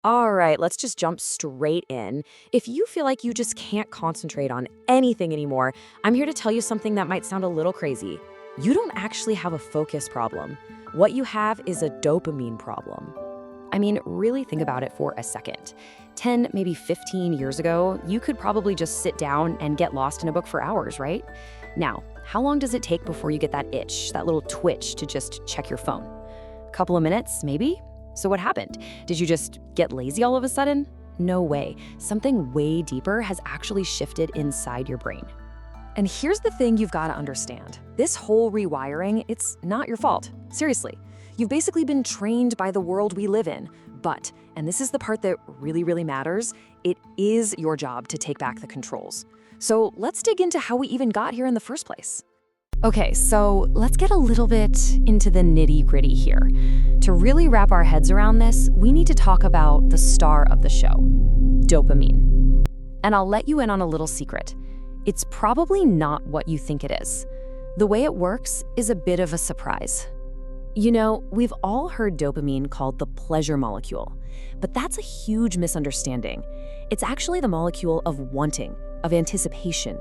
All right, let's just jump straight in. If you feel like you just can't concentrate on anything anymore, I'm here to tell you something that might sound a little crazy. You don't actually have a focus problem. What you have is a dopamine problem. I mean, really think about it for a second. 10, maybe 15 years ago, you could probably just sit down and get lost in a book for hours, right? Now, how long does it take before you get that itch, that little twitch to just check your phone? A couple of minutes, maybe? So what happened? Did you just get lazy all of a sudden? No way. Something way deeper has actually shifted inside your brain. And here's the thing you've got to understand. This whole rewiring, it's not your fault. Seriously. You've basically been trained by the world we live in. But, and this is the part that really matters, it is your job to take back the controls. So let's dig into how we even got here in the first place. Okay, so let's get a little bit into the nitty-gritty here. To really wrap our heads around this, we need to talk about the star of the show, dopamine. And I'll let you in on a little secret. It's probably not what you think it is. The way it works is a bit of a surprise. You know, we've all heard dopamine called the pleasure molecule, but that's a huge misunderstanding. It's actually the molecule of wanting, of anticipation.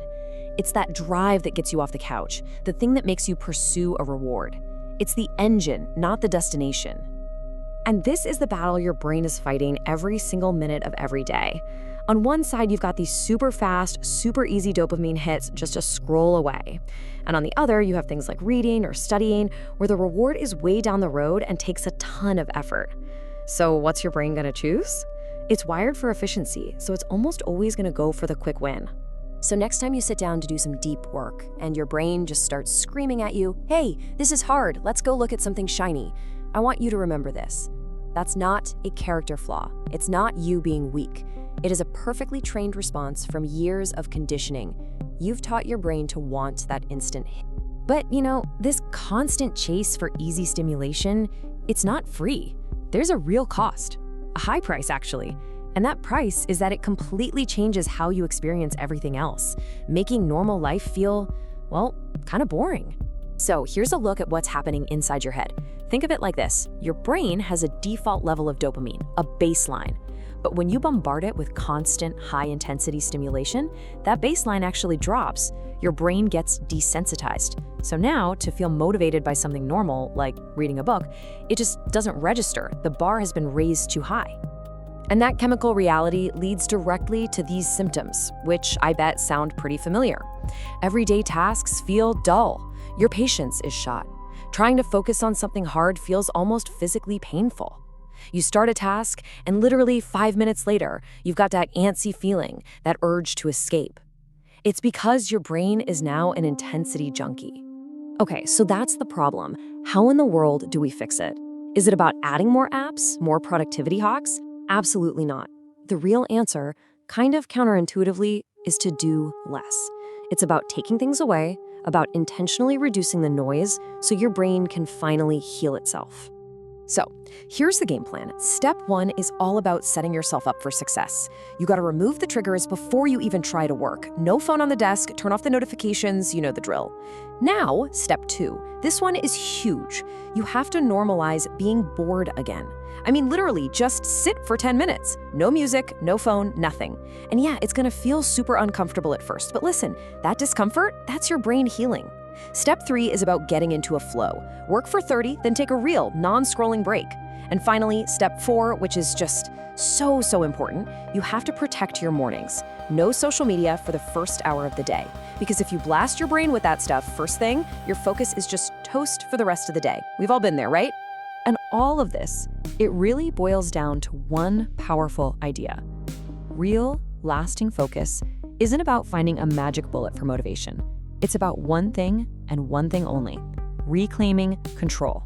It's that drive that gets you off the couch, the thing that makes you pursue a reward. It's the engine, not the destination. And this is the battle your brain is fighting every single minute of every day. On one side, you've got these super fast, super easy dopamine hits just a scroll away. And on the other, you have things like reading or studying, where the reward is way down the road and takes a ton of effort. So what's your brain gonna choose? It's wired for efficiency, so it's almost always gonna go for the quick win. So next time you sit down to do some deep work and your brain just starts screaming at you, "Hey, this is hard, let's go look at something shiny," I want you to remember this. That's not a character flaw. It's not you being weak. It is a perfectly trained response from years of conditioning. You've taught your brain to want that instant hit. But, you know, this constant chase for easy stimulation, it's not free. There's a real cost, a high price actually. And that price is that it completely changes how you experience everything else, making normal life feel, well, kind of boring. So here's a look at what's happening inside your head. Think of it like this. Your brain has a default level of dopamine, a baseline. But when you bombard it with constant, high-intensity stimulation, that baseline actually drops. Your brain gets desensitized. So now, to feel motivated by something normal, like reading a book, it just doesn't register. The bar has been raised too high. And that chemical reality leads directly to these symptoms, which I bet sound pretty familiar. Everyday tasks feel dull. Your patience is shot. Trying to focus on something hard feels almost physically painful. You start a task, and literally 5 minutes later, you've got that antsy feeling, that urge to escape. It's because your brain is now an intensity junkie. Okay, so that's the problem. How in the world do we fix it? Is it about adding more apps, more productivity hacks? Absolutely not. The real answer, kind of counterintuitively, is to do less. It's about taking things away, about intentionally reducing the noise so your brain can finally heal itself. So, here's the game plan. Step 1 is all about setting yourself up for success. You gotta remove the triggers before you even try to work. No phone on the desk, turn off the notifications, you know the drill. Now, step 2. This one is huge. You have to normalize being bored again. I mean, literally, just sit for 10 minutes. No music, no phone, nothing. And yeah, it's gonna feel super uncomfortable at first, but listen, that discomfort, that's your brain healing. Step 3 is about getting into a flow. Work for 30, then take a real, non-scrolling break. And finally, step 4, which is just so important, you have to protect your mornings. No social media for the first hour of the day. Because if you blast your brain with that stuff first thing, your focus is just toast for the rest of the day. We've all been there, right? And all of this, it really boils down to one powerful idea. Real, lasting focus isn't about finding a magic bullet for motivation. It's about one thing and one thing only: reclaiming control.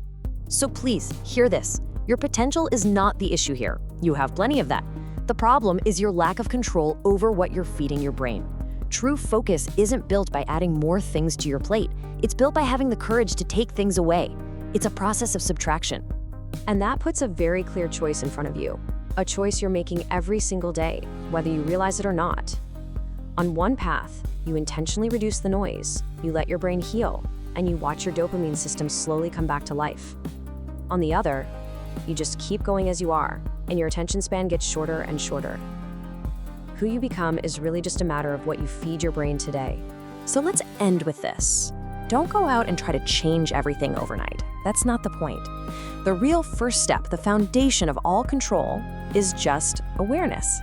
So please, hear this. Your potential is not the issue here. You have plenty of that. The problem is your lack of control over what you're feeding your brain. True focus isn't built by adding more things to your plate. It's built by having the courage to take things away. It's a process of subtraction. And that puts a very clear choice in front of you. A choice you're making every single day, whether you realize it or not. On one path, you intentionally reduce the noise, you let your brain heal, and you watch your dopamine system slowly come back to life. On the other, you just keep going as you are, and your attention span gets shorter and shorter. Who you become is really just a matter of what you feed your brain today. So let's end with this. Don't go out and try to change everything overnight. That's not the point. The real first step, the foundation of all control, is just awareness.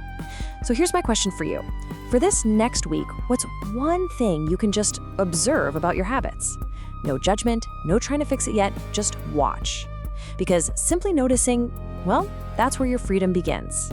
So here's my question for you. For this next week, what's one thing you can just observe about your habits? No judgment, no trying to fix it yet, just watch. Because simply noticing, well, that's where your freedom begins.